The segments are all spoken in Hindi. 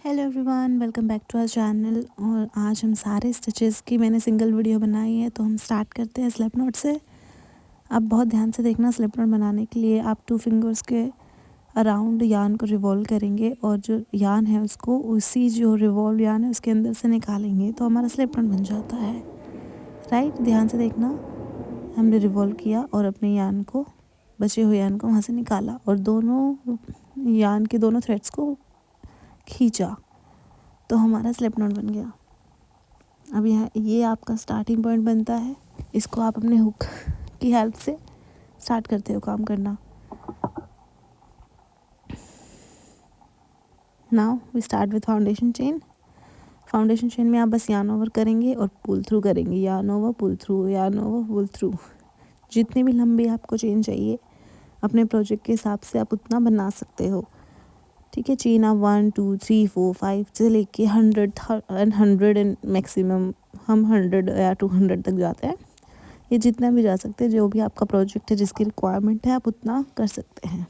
Hello everyone, welcome back to our channel. और आज हम सारे स्टिचेस की मैंने सिंगल वीडियो बनाई है, तो हम स्टार्ट करते हैं स्लिप नॉट से। आप बहुत ध्यान से देखना। स्लिप नॉट बनाने के लिए आप 2 फिंगर्स के अराउंड यान को रिवॉल्व करेंगे और जो यान है उसको उसी जो रिवॉल्व यान है उसके अंदर से निकालेंगे, तो हमारा स्लिप नॉट बन जाता है। राइट, ध्यान से देखना। हमने रिवॉल्व किया और अपने यान को, बचे हुए यान को वहाँ से निकाला और दोनों यान के दोनों थ्रेड्स को खींचा, तो हमारा स्लिप नॉट बन गया। अब यहाँ ये आपका स्टार्टिंग पॉइंट बनता है। इसको आप अपने हुक की हेल्प से स्टार्ट करते हो काम करना। Now we start with foundation chain. Foundation chain में आप बस यार्न ओवर करेंगे और पुल थ्रू करेंगे। Yarn over, pull through, yarn over, pull through. जितनी भी लंबी आपको चेन चाहिए अपने प्रोजेक्ट के हिसाब से आप उतना बना सकते हो। ठीक है, चेन आप 1 2 3 4 5 से लेके 100 एंड मैक्सिमम हम 100 या 200 तक जाते हैं। ये जितना भी जा सकते हैं, जो भी आपका प्रोजेक्ट है, जिसकी रिक्वायरमेंट है, आप उतना कर सकते हैं।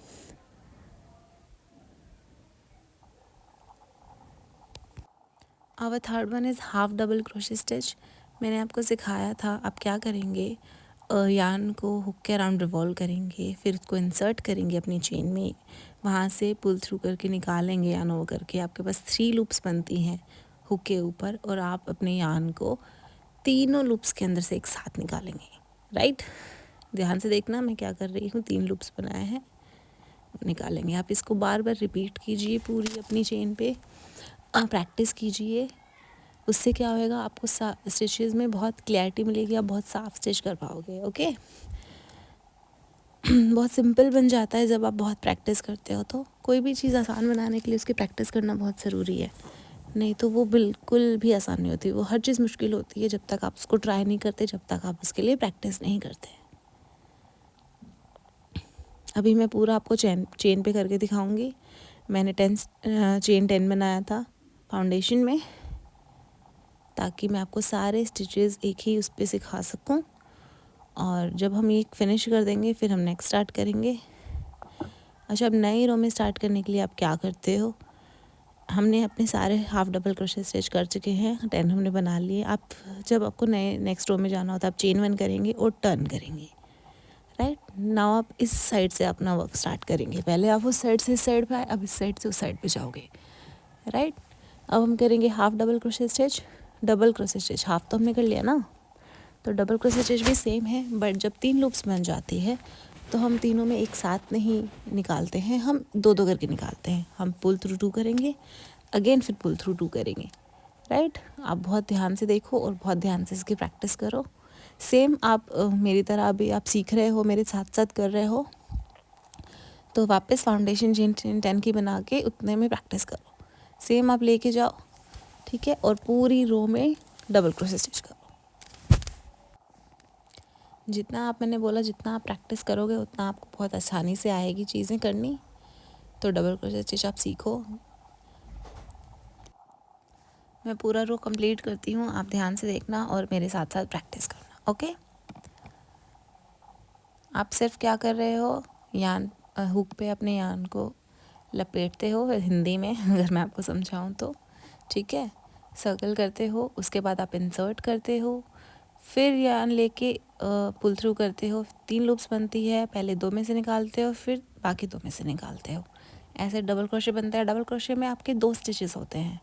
Our third one is half double crochet stitch. मैंने आपको सिखाया था आप क्या करेंगे। यार्न को हुक के अराउंड रिवॉल्व करेंगे, फिर उसको इंसर्ट करेंगे अपनी चेन में, वहाँ से पुल थ्रू करके निकालेंगे यार्न ओवर करके। आपके पास 3 लूप्स बनती हैं हुक के ऊपर और आप अपने यार्न को तीनों लूप्स के अंदर से एक साथ निकालेंगे। राइट, ध्यान से देखना मैं क्या कर रही हूँ। 3 लूप्स बनाए हैं, निकालेंगे। आप इसको बार बार रिपीट कीजिए पूरी अपनी चेन पे, प्रैक्टिस कीजिए। उससे क्या होएगा, आपको स्टिचेस में बहुत क्लैरिटी मिलेगी, आप बहुत साफ स्टिच कर पाओगे। ओके बहुत सिंपल बन जाता है जब आप बहुत प्रैक्टिस करते हो। तो कोई भी चीज़ आसान बनाने के लिए उसकी प्रैक्टिस करना बहुत ज़रूरी है, नहीं तो वो बिल्कुल भी आसान नहीं होती। वो हर चीज़ मुश्किल होती है जब तक आप उसको ट्राई नहीं करते, जब तक आप उसके लिए प्रैक्टिस नहीं करते। अभी मैं पूरा आपको चेन पे करके दिखाऊंगी। मैंने चेन 10 बनाया था फाउंडेशन में, ताकि मैं आपको सारे स्टिचेस एक ही उस पर सिखा सकूं। और जब हम ये फिनिश कर देंगे फिर हम नेक्स्ट स्टार्ट करेंगे। अच्छा, अब नई रो में स्टार्ट करने के लिए आप क्या करते हो, हमने अपने सारे हाफ डबल क्रोशे स्टिच कर चुके हैं, 10 हमने बना लिए। आप जब आपको नए नेक्स्ट रो में जाना होता है आप चेन 1 करेंगे और टर्न करेंगे। राइट, नाउ आप इस साइड से अपना वर्क स्टार्ट करेंगे। पहले आप उस साइड से इस साइड पे आए, अब इस साइड से उस साइड पे जाओगे। राइट, अब हम करेंगे half double crochet stitch, double crochet stitch. Half तो हमने कर लिया ना, तो डबल क्रोशे स्टिच भी सेम है, बट जब 3 लूप्स बन जाती है तो हम तीनों में एक साथ नहीं निकालते हैं, हम 2 2 करके निकालते हैं। हम पुल थ्रू 2 करेंगे, अगेन फिर पुल थ्रू 2 करेंगे। राइट, आप बहुत ध्यान से देखो और बहुत ध्यान से इसकी प्रैक्टिस करो। सेम आप मेरी तरह अभी आप सीख रहे हो, मेरे साथ साथ कर रहे हो, तो वापस फाउंडेशन चेन 10 की बना के उतने में प्रैक्टिस करो। सेम आप लेके जाओ, ठीक है, और पूरी रो में डबल क्रोशे स्टिच करो। जितना आप, मैंने बोला जितना आप प्रैक्टिस करोगे उतना आपको बहुत आसानी से आएगी चीज़ें करनी। तो डबल क्रोशे स्टिच आप सीखो। मैं पूरा रो कंप्लीट करती हूँ, आप ध्यान से देखना और मेरे साथ साथ प्रैक्टिस करना। ओके, आप सिर्फ क्या कर रहे हो, यान हुक पे अपने यान को लपेटते हो, हिंदी में अगर मैं आपको समझाऊँ तो, ठीक है। सर्कल करते हो, उसके बाद आप इंसर्ट करते हो, फिर यान लेके पुल थ्रू करते हो। 3 लूप्स बनती है, पहले 2 में से निकालते हो, फिर बाकी 2 में से निकालते हो। ऐसे डबल क्रोशे बनता है। डबल क्रोशे में आपके 2 स्टिचेस होते हैं।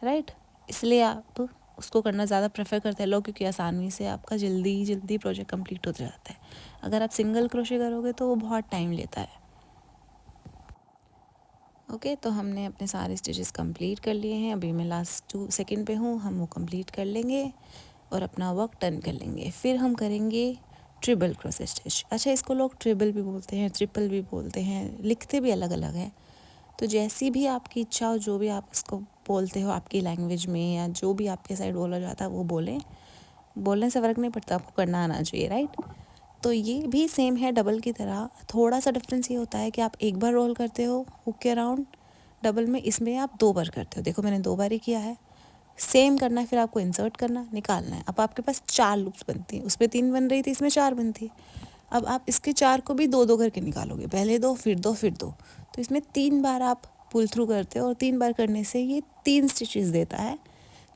राइट, इसलिए आप उसको करना ज़्यादा प्रेफर करते हैं लोग, क्योंकि आसानी से आपका जल्दी जल्दी प्रोजेक्ट कंप्लीट हो जाता है। अगर आप सिंगल क्रोशे करोगे तो वो बहुत टाइम लेता है। ओके, तो हमने अपने सारे स्टिचेस कंप्लीट कर लिए हैं। अभी मैं लास्ट 2 सेकंड पे हूँ, हम वो कंप्लीट कर लेंगे और अपना वर्क टर्न कर लेंगे। फिर हम करेंगे ट्रिपल क्रोशे स्टिच। अच्छा, इसको लोग ट्रिपल भी बोलते हैं, ट्रिपल भी बोलते हैं, लिखते भी अलग अलग हैं। तो जैसी भी आपकी इच्छा हो, जो भी आप इसको बोलते हो आपकी लैंग्वेज में, या जो भी आपके साइड बोला जाता है वो बोलें। बोलने से फ़र्क नहीं पड़ता, आपको करना आना चाहिए। राइट, तो ये भी सेम है डबल की तरह। थोड़ा सा डिफरेंस ये होता है कि आप एक बार रोल करते हो हुक के अराउंड डबल में, इसमें आप 2 बार करते हो। देखो मैंने 2 बार ही किया है। सेम करना है, फिर आपको इंसर्ट करना, निकालना है। अब आपके पास 4 लूप्स बनती हैं, उसमें 3 बन रही थी, इसमें 4 बनती है। अब आप इसके 4 को भी 2 2 करके निकालोगे, पहले 2 फिर 2 फिर 2, तो इसमें 3 बार आप पुल थ्रू करते हो और 3 बार करने से ये 3 स्टिचेस देता है,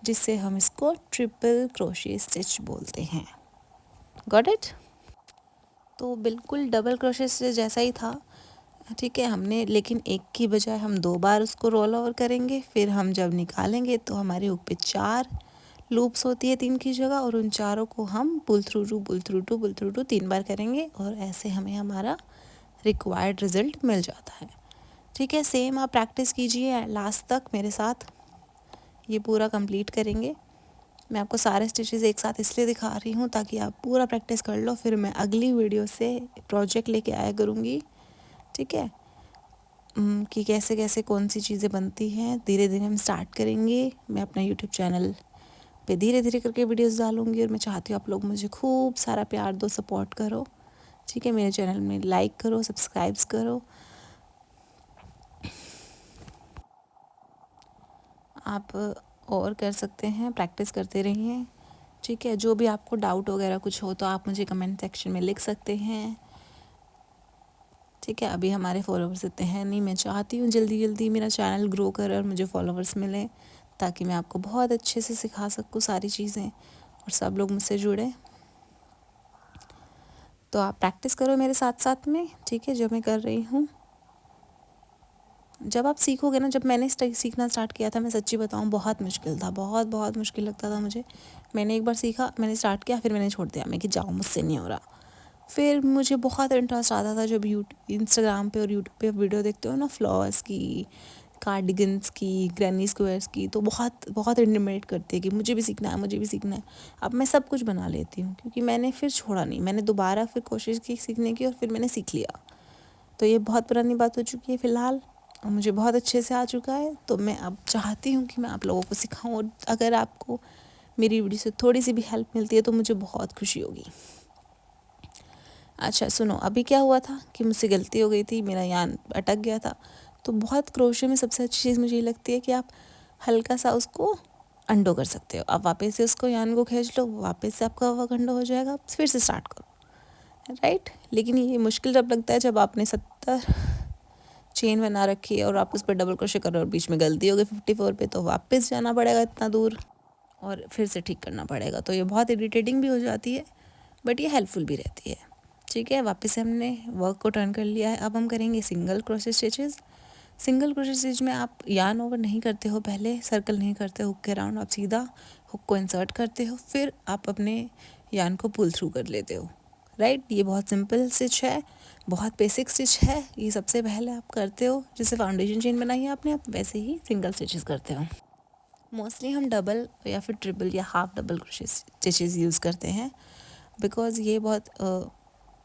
जिससे हम इसको ट्रिपल क्रोशे स्टिच बोलते हैं। Got it? तो बिल्कुल डबल क्रोशे से जैसा ही था, ठीक है। हमने लेकिन एक की बजाय हम 2 बार उसको रोल ओवर करेंगे। फिर हम जब निकालेंगे तो हमारे हुक पे 4 लूप्स होती है 3 की जगह, और उन चारों को हम pull through two pull through two pull through two 3 बार करेंगे, और ऐसे हमें हमारा रिक्वायर्ड रिजल्ट मिल जाता है। ठीक है, सेम आप प्रैक्टिस कीजिए लास्ट तक मेरे साथ, ये पूरा कंप्लीट करेंगे। मैं आपको सारे स्टिचेस एक साथ इसलिए दिखा रही हूँ ताकि आप पूरा प्रैक्टिस कर लो, फिर मैं अगली वीडियो से प्रोजेक्ट लेके आया करूँगी। ठीक है, कि कैसे कैसे कौन सी चीज़ें बनती हैं, धीरे धीरे हम स्टार्ट करेंगे। मैं अपना यूट्यूब चैनल पे धीरे धीरे करके वीडियोस डालूँगी, और मैं चाहती हूँ आप लोग मुझे खूब सारा प्यार दो, सपोर्ट करो। ठीक है, मेरे चैनल में लाइक करो, सब्सक्राइब्स करो। आप और कर सकते हैं, प्रैक्टिस करते रहिए। ठीक है, जो भी आपको डाउट वगैरह कुछ हो तो आप मुझे कमेंट सेक्शन में लिख सकते हैं। ठीक है, अभी हमारे फॉलोवर्स इतने हैं नहीं, मैं चाहती हूँ जल्दी जल्दी मेरा चैनल ग्रो करे और मुझे फॉलोवर्स मिले, ताकि मैं आपको बहुत अच्छे से सिखा सकूँ सारी चीज़ें और सब लोग मुझसे जुड़े। तो आप प्रैक्टिस करो मेरे साथ साथ में। ठीक है, जो मैं कर रही हूँ, जब आप सीखोगे ना, जब मैंने सीखना स्टार्ट किया था, मैं सच्ची बताऊँ बहुत मुश्किल था, बहुत बहुत मुश्किल लगता था मुझे। मैंने एक बार सीखा, मैंने स्टार्ट किया, फिर मैंने छोड़ दिया, मैं कि जाओ मुझसे नहीं हो रहा। फिर मुझे बहुत इंटरेस्ट आता था जब इंस्टाग्राम पे और यूट्यूब पे वीडियो देखते हो ना, फ्लॉर्स की, कार्डिगन्स की, ग्रैनी स्क्वायर्स की, तो बहुत बहुत इंटिमेट करती है कि मुझे भी सीखना है, मुझे भी सीखना है। अब मैं सब कुछ बना लेती हूँ, क्योंकि मैंने फिर छोड़ा नहीं, मैंने दोबारा फिर कोशिश की सीखने की, और फिर मैंने सीख लिया। तो ये बहुत पुरानी बात हो चुकी है फ़िलहाल, और मुझे बहुत अच्छे से आ चुका है। तो मैं अब चाहती हूँ कि मैं आप लोगों को सिखाऊँ, और अगर आपको मेरी वीडियो से थोड़ी सी भी हेल्प मिलती है तो मुझे बहुत खुशी होगी। अच्छा सुनो, अभी क्या हुआ था कि मुझसे गलती हो गई थी, मेरा यान अटक गया था। तो बहुत क्रोशे में सबसे अच्छी चीज़ मुझे ये लगती है कि आप हल्का सा उसको अंडो कर सकते हो। आप वापस से उसको यान को खींच लो, वापस से आपका वर्क अंडो हो जाएगा, फिर से स्टार्ट करो, राइट। लेकिन ये मुश्किल जब लगता है जब आपने 70 चेन बना रखी है और आप उस पर डबल क्रोशे कर रहे हो और बीच में गलती हो गई 54 पे, तो वापस जाना पड़ेगा इतना दूर और फिर से ठीक करना पड़ेगा। तो ये बहुत इरिटेटिंग भी हो जाती है, बट ये हेल्पफुल भी रहती है। ठीक है, वापस से हमने वर्क को टर्न कर लिया है। अब हम करेंगे single crochet stitches. Single crochet stitch में आप यार्न ओवर नहीं करते हो, पहले सर्कल नहीं करते हुक के अराउंड, आप सीधा हुक को इंसर्ट करते हो, फिर आप अपने यार्न को पुल थ्रू कर लेते हो, राइट। ये बहुत सिंपल स्टिच है, बहुत बेसिक स्टिच है। ये सबसे पहले आप करते हो, जैसे फाउंडेशन चेन बनाई है आपने, आप वैसे ही सिंगल स्टिचेस करते हो। मोस्टली हम डबल या फिर ट्रिपल या half double crochet stitches use करते हैं, बिकॉज़ ये बहुत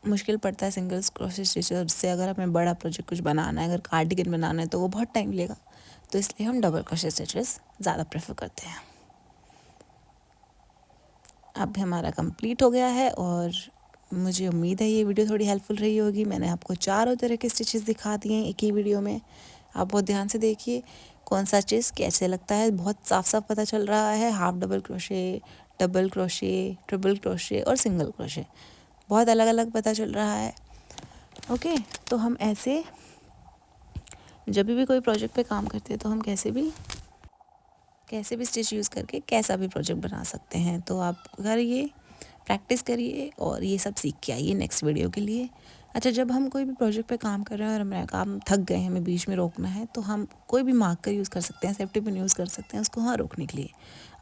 मुश्किल पड़ता है सिंगल क्रोशे स्टिचेस से। अगर हमें बड़ा प्रोजेक्ट कुछ बनाना है, अगर कार्डिगन बनाना है, तो वो बहुत टाइम लेगा, तो इसलिए हम डबल क्रोशे स्टिचेस ज़्यादा प्रेफर करते हैं। अब हमारा कंप्लीट हो गया है, और मुझे उम्मीद है ये वीडियो थोड़ी हेल्पफुल रही होगी। मैंने आपको चारों तरह के स्टिचेस दिखा दिए हैं एक ही वीडियो में। आप बहुत ध्यान से देखिए कौन सा स्टिच कैसे लगता है, बहुत साफ साफ पता चल रहा है। Half double crochet, double crochet, triple crochet और सिंगल क्रोशे, बहुत अलग अलग पता चल रहा है। ओके, तो हम ऐसे जब भी कोई प्रोजेक्ट पे काम करते हैं तो हम कैसे भी स्टिच यूज़ करके कैसा भी प्रोजेक्ट बना सकते हैं। तो आप करिए, प्रैक्टिस करिए, और ये सब सीख के आइए नेक्स्ट वीडियो के लिए। अच्छा, जब हम कोई भी प्रोजेक्ट पे काम कर रहे हैं और हमारा काम थक गए, हमें बीच में रोकना है, तो हम कोई भी मार्कर यूज़ कर सकते हैं, सेफ्टी पिन यूज़ कर सकते हैं उसको वहाँ रोकने के लिए।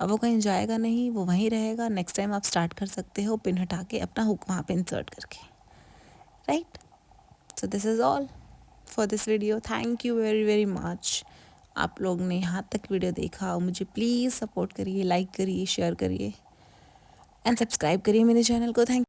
अब वो कहीं जाएगा नहीं, वो वहीं रहेगा। नेक्स्ट टाइम आप स्टार्ट कर सकते हो पिन हटा के, अपना हुक वहाँ पे इंसर्ट करके, right. So this is all for this video. Thank you very very much, आप लोग ने यहाँ तक वीडियो देखा, और मुझे प्लीज़ सपोर्ट करिए, लाइक करिए, शेयर करिए एंड सब्सक्राइब करिए मेरे चैनल को। थैंक